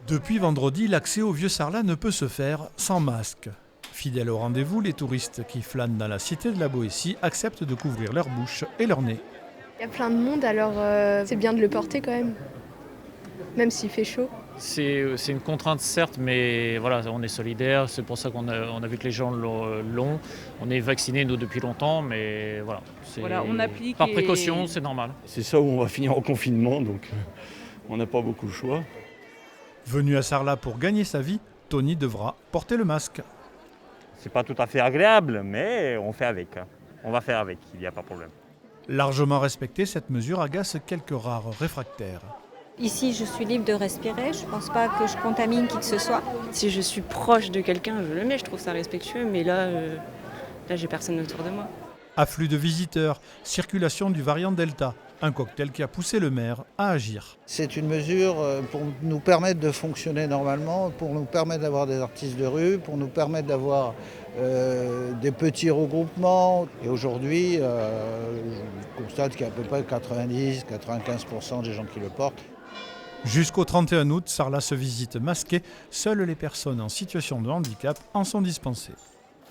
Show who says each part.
Speaker 1: Depuis vendredi, l'accès au Vieux-Sarlat ne peut se faire sans masque. Fidèles au rendez-vous, les touristes qui flânent dans la cité de la Boétie acceptent de couvrir leur bouche et leur nez.
Speaker 2: Il y a plein de monde, alors c'est bien de le porter quand même s'il fait chaud.
Speaker 3: C'est une contrainte certes, mais voilà, on est solidaires, c'est pour ça qu'on a vu que les gens l'ont. On est vaccinés nous depuis longtemps, mais voilà.
Speaker 4: Voilà, on applique
Speaker 3: par précaution, c'est normal.
Speaker 5: C'est ça où on va finir en confinement, donc on n'a pas beaucoup le choix.
Speaker 1: Venu à Sarlat pour gagner sa vie, Tony devra porter le masque.
Speaker 6: C'est pas tout à fait agréable, mais on fait avec. On va faire avec, il n'y a pas de problème.
Speaker 1: Largement respectée, cette mesure agace quelques rares réfractaires.
Speaker 7: Ici, je suis libre de respirer, je ne pense pas que je contamine qui que ce soit.
Speaker 8: Si je suis proche de quelqu'un, je le mets, je trouve ça respectueux, mais là j'ai personne autour de moi.
Speaker 1: Afflux de visiteurs, circulation du variant Delta, un cocktail qui a poussé le maire à agir.
Speaker 9: C'est une mesure pour nous permettre de fonctionner normalement, pour nous permettre d'avoir des artistes de rue, pour nous permettre d'avoir des petits regroupements. Et aujourd'hui, je constate qu'il y a à peu près 90-95% des gens qui le portent.
Speaker 1: Jusqu'au 31 août, Sarlat se visite masqué. Seules les personnes en situation de handicap en sont dispensées.